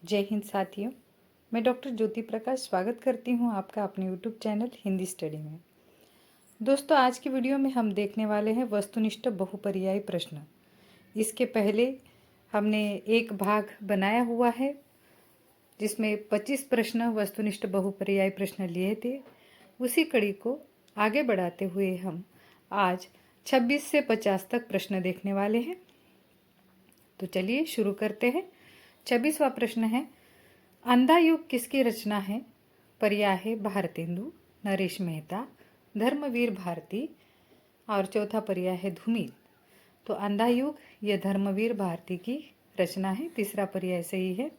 जय हिंद साथियों, मैं डॉक्टर ज्योति प्रकाश स्वागत करती हूं आपका अपने यूट्यूब चैनल हिंदी स्टडी में। दोस्तों, आज की वीडियो में हम देखने वाले हैं वस्तुनिष्ठ बहुपर्यायी प्रश्न। इसके पहले हमने एक भाग बनाया हुआ है जिसमें 25 प्रश्न वस्तुनिष्ठ बहुपर्यायी प्रश्न लिए थे। उसी कड़ी को आगे बढ़ाते हुए हम आज 26 से 50 तक प्रश्न देखने वाले हैं। तो चलिए शुरू करते हैं। 26वां प्रश्न है, अंधा युग किसकी रचना है? पर्याय है भारतेंदु, नरेश मेहता, धर्मवीर भारती और चौथा पर्याय है धूमिल। तो अंधा युग यह धर्मवीर भारती की रचना है, तीसरा पर्याय सही है।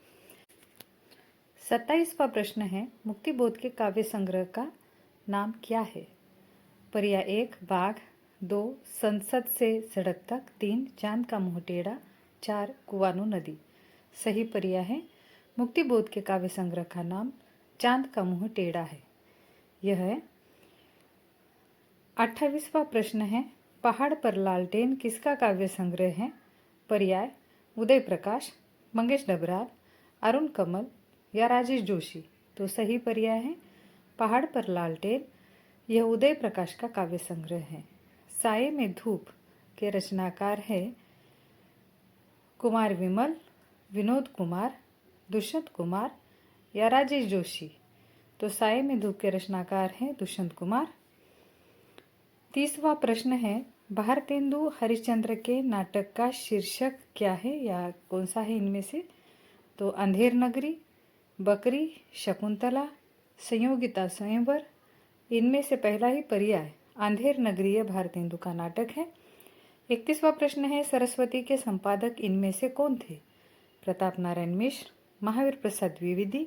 27वां प्रश्न है, मुक्तिबोध के काव्य संग्रह का नाम क्या है? पर्याय 1 बाघ, 2 संसद से सड़क तक, 3 चांद का मुंह टेढ़ा, 4 कुआनो नदी। सही पर्याय है मुक्तिबोध के काव्य संग्रह का नाम चांद का मुंह टेढ़ा है। यह है। 28वां प्रश्न है, पहाड़ पर लालटेन किसका काव्य संग्रह है? पर्याय उदय प्रकाश, मंगेश डबराल, अरुण कमल या राजेश जोशी। तो सही पर्याय है पहाड़ पर लालटेन, यह उदय प्रकाश का काव्य संग्रह है। साये में धूप के रचनाकार है कुमार विमल, विनोद कुमार, दुष्यंत कुमार या राजेश जोशी। तो साये में धूप के रचनाकार हैं दुष्यंत कुमार। 30वां प्रश्न है, भारतेंदु हरिश्चंद्र के नाटक का शीर्षक क्या है या कौन सा है इनमें से? तो अंधेर नगरी, बकरी, शकुंतला, संयोगिता स्वयंवर। इनमें से पहला ही पर्याय अंधेर नगरी यह भारतेंदु का नाटक है। 31वां प्रश्न है, सरस्वती के संपादक इनमें से कौन थे? प्रताप नारायण मिश्र, महावीर प्रसाद द्विवेदी,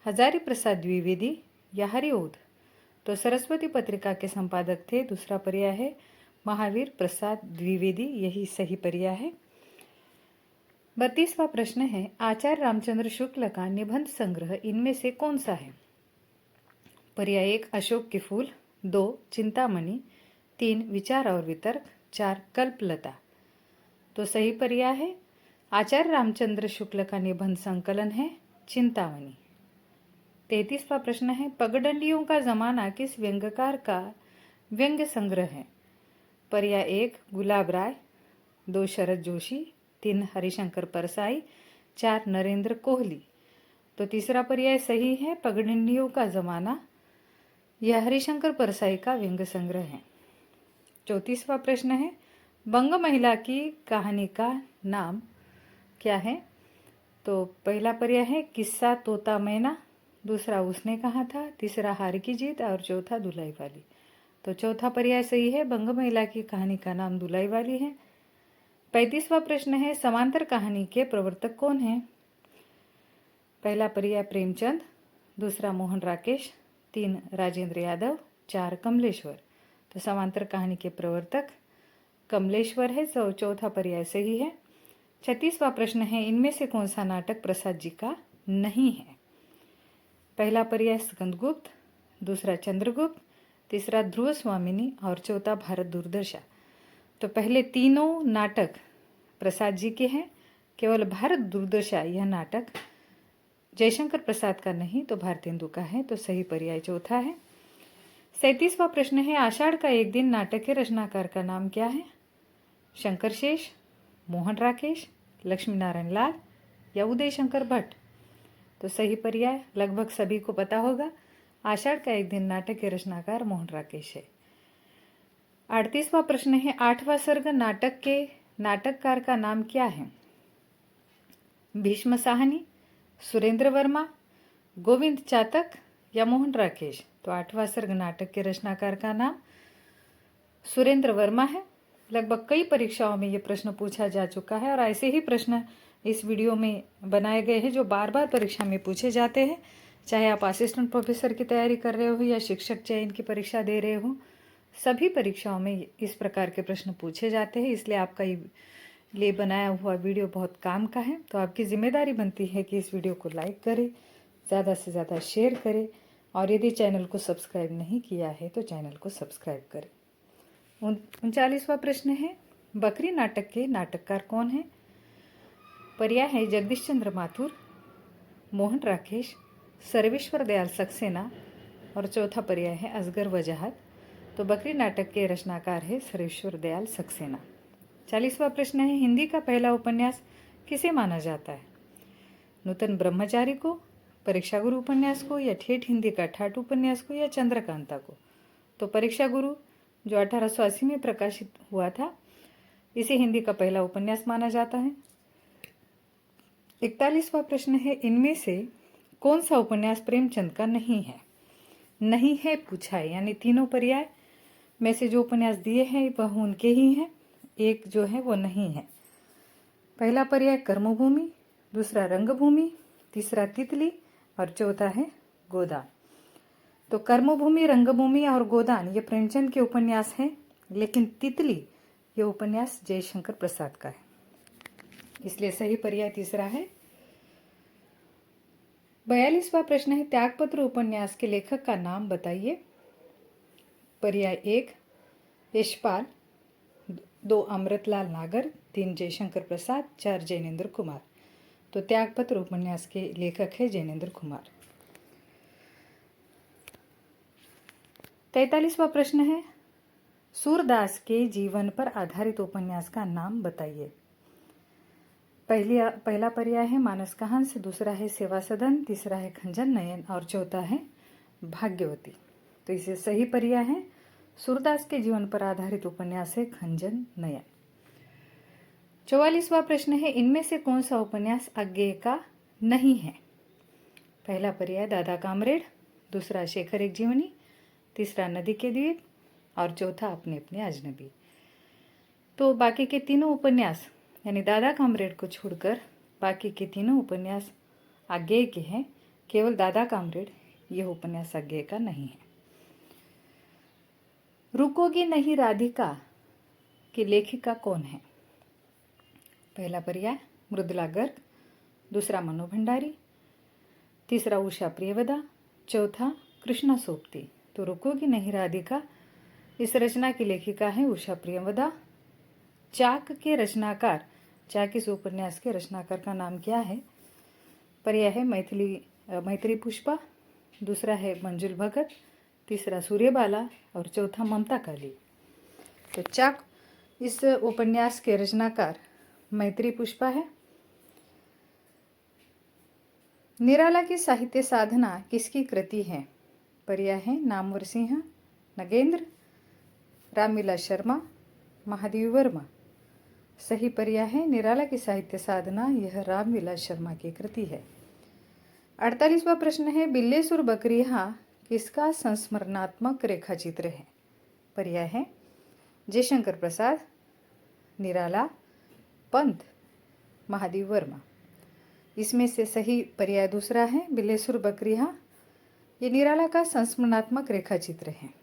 हजारी प्रसाद द्विवेदी या हरिओध। तो सरस्वती पत्रिका के संपादक थे, दूसरा पर्याय है महावीर प्रसाद द्विवेदी, यही सही पर्याय है। 32वां प्रश्न है, आचार्य रामचंद्र शुक्ल का निबंध संग्रह इनमें से कौन सा है? पर्याय 1 अशोक के फूल, 2 चिंतामणि, 3 विचार और वितर्क, 4 कल्पलता। तो सही पर्याय है आचार्य रामचंद्र शुक्ल का निबंध संकलन है चिंतामणि। 33वां प्रश्न है, पगडंडियों का जमाना किस व्यंग्यकार का व्यंग्य संग्रह है? पर्याय 1 गुलाब राय, 2 शरद जोशी, 3 हरिशंकर परसाई, 4 नरेंद्र कोहली। तो तीसरा पर्याय सही है पगडंडियों का जमाना, यह हरिशंकर परसाई का व्यंग्य संग्रह है। 34वां प्रश्न है, बंग महिला की कहानी का नाम क्या है? तो पहला पर्याय है किस्सा तोता मैना, दूसरा उसने कहा था, तीसरा हार की जीत और चौथा दुलाई वाली। तो चौथा पर्याय सही है, बंग महिला की कहानी का नाम दुलाई वाली है। 35वां प्रश्न है, समांतर कहानी के प्रवर्तक कौन है? पहला पर्याय प्रेमचंद, दूसरा मोहन राकेश, 3 राजेंद्र यादव, 4 कमलेश्वर। तो समांतर कहानी के प्रवर्तक कमलेश्वर है, चौथा पर्याय सही है। 36वां प्रश्न है, इनमें से कौन सा नाटक प्रसाद जी का नहीं है? पहला पर्याय स्कंदगुप्त, दूसरा चंद्रगुप्त, तीसरा ध्रुव स्वामिनी और चौथा भारत दुर्दशा। तो पहले तीनों नाटक प्रसाद जी के हैं, केवल भारत दुर्दशा यह नाटक जयशंकर प्रसाद का नहीं तो भारतेंदु का है, तो सही पर्याय चौथा है। 37वां प्रश्न है, आषाढ़ का एक दिन नाटक के रचनाकार का नाम क्या है? शंकर शेष, मोहन राकेश, लक्ष्मी नारायण लाल या उदय शंकर भट्ट। तो सही पर्याय लगभग सभी को पता होगा, आषाढ़ का एक दिन नाटक के रचनाकार मोहन राकेश है। 38वां प्रश्न है, 8वां सर्ग नाटक के नाटककार का नाम क्या है? भीष्म साहनी, सुरेंद्र वर्मा, गोविंद चातक या मोहन राकेश। तो 8वां सर्ग नाटक के रचनाकार का नाम सुरेंद्र वर्मा है। लगभग कई परीक्षाओं में ये प्रश्न पूछा जा चुका है और ऐसे ही प्रश्न इस वीडियो में बनाए गए हैं जो बार बार परीक्षा में पूछे जाते हैं। चाहे आप असिस्टेंट प्रोफेसर की तैयारी कर रहे हो या शिक्षक चयन की परीक्षा दे रहे हो, सभी परीक्षाओं में इस प्रकार के प्रश्न पूछे जाते हैं। इसलिए आपका ये बनाया हुआ वीडियो बहुत काम का है। तो आपकी जिम्मेदारी बनती है कि इस वीडियो को लाइक करें, ज़्यादा से ज़्यादा शेयर करें और यदि चैनल को सब्सक्राइब नहीं किया है तो चैनल को सब्सक्राइब करें। 39वां प्रश्न है, बकरी नाटक के नाटककार कौन है? पर्याय है जगदीश चंद्र माथुर, मोहन राकेश, सर्वेश्वर दयाल सक्सेना और चौथा पर्याय है असगर वजाहत। तो बकरी नाटक के रचनाकार है सर्वेश्वर दयाल सक्सेना। 40वां प्रश्न है, हिंदी का पहला उपन्यास किसे माना जाता है? नूतन ब्रह्मचारी को, परीक्षा गुरु उपन्यास को, या ठेठ हिंदी का ठाट उपन्यास को, या चंद्रकांता को? तो परीक्षा गुरु जो 1880 में प्रकाशित हुआ था, इसे हिंदी का पहला उपन्यास माना जाता है। 41वां प्रश्न है, इनमें से कौन सा उपन्यास प्रेमचंद का नहीं है? नहीं है पूछा है, यानी तीनों पर्याय में से जो उपन्यास दिए हैं वह उनके ही हैं, एक जो है वो नहीं है। पहला पर्याय कर्मभूमि, दूसरा रंगभूमि, तीसरा तितली और चौथा है गोदान। तो कर्मभूमि, रंगभूमि और गोदान ये प्रेमचंद के उपन्यास हैं, लेकिन तितली ये उपन्यास जयशंकर प्रसाद का है, इसलिए सही पर्याय तीसरा है। 42वां प्रश्न है, त्यागपत्र उपन्यास के लेखक का नाम बताइए। पर्याय 1 यशपाल, 2 अमृतलाल नागर, 3 जयशंकर प्रसाद, 4 जैनेन्द्र कुमार। तो त्यागपत्र उपन्यास के लेखक है जैनेन्द्र कुमार। 43वां प्रश्न है, सूरदास के जीवन पर आधारित उपन्यास का नाम बताइए। पहला पर्याय है मानस का हंस, दूसरा है सेवा सदन, तीसरा है खंजन नयन और चौथा है भाग्यवती। तो इसे सही पर्याय है सूरदास के जीवन पर आधारित उपन्यास है खंजन नयन। 44वां प्रश्न है, इनमें से कौन सा उपन्यास अज्ञेय का नहीं है? पहला पर्याय दादा कामरेड, दूसरा शेखर एक जीवनी, तीसरा नदी के द्वीप और चौथा अपने अपने अजनबी। तो बाकी के तीनों उपन्यास यानी दादा कामरेड को छोड़कर बाकी के तीनों उपन्यास अज्ञेय के हैं, केवल दादा कामरेड यह उपन्यास अज्ञेय का नहीं है। रुकोगी नहीं राधिका की लेखिका कौन है? पहला पर्याय मृदुला गर्ग, दूसरा मनु भंडारी, तीसरा उषा प्रियवदा, चौथा कृष्णा सोपती। तो रुकोगी नहीं राधिका इस रचना की लेखिका है उषा प्रियवदा। चाक के रचनाकार, चाक इस उपन्यास के रचनाकार का नाम क्या है? पर्याय है मैत्री पुष्पा, दूसरा है मंजुल भगत, तीसरा सूर्यबाला और चौथा ममता काली। तो चाक इस उपन्यास के रचनाकार मैत्री पुष्पा है। निराला की साहित्य साधना किसकी कृति है? पर्याय है नामवर सिंह, नगेंद्र, रामविलास शर्मा, महादेवी वर्मा। सही पर्याय है निराला की साहित्य साधना, यह रामविलास शर्मा की कृति है। 48वां प्रश्न है, बिल्लेसुर बकरिया किसका संस्मरणात्मक रेखाचित्र है? पर्याय है जयशंकर प्रसाद, निराला, पंत, महादेवी वर्मा। इसमें से सही पर्याय दूसरा है बिल्लेसुर बकरिया, ये निराला का संस्मरणात्मक रेखाचित्र है।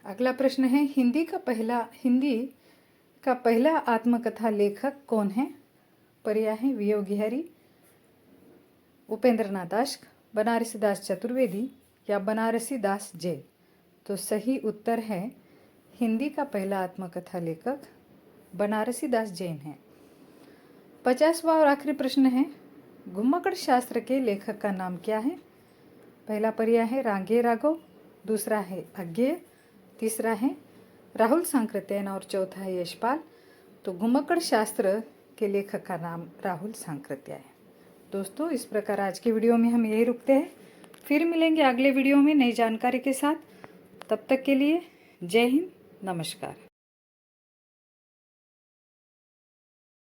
अगला प्रश्न है, हिंदी का पहला आत्मकथा लेखक कौन है? पर्याय है वियोगी हरि, उपेंद्र नाथ अश्क, बनारसी दास चतुर्वेदी या बनारसी दास जैन। तो सही उत्तर है हिंदी का पहला आत्मकथा लेखक बनारसी दास जैन है। 50वां और आखिरी प्रश्न है, घुम्मकड़ शास्त्र के लेखक का नाम क्या है? पहला पर्याय है रांगे राघव, दूसरा है अज्ञेय, तीसरा है राहुल सांकृत्यायन और चौथा है यशपाल। तो घुम्मकड़ शास्त्र के लेखक का नाम राहुल सांकृत्यायन। दोस्तों, इस प्रकार आज के वीडियो में हम यही रुकते हैं, फिर मिलेंगे अगले वीडियो में नई जानकारी के साथ। तब तक के लिए जय हिंद, नमस्कार।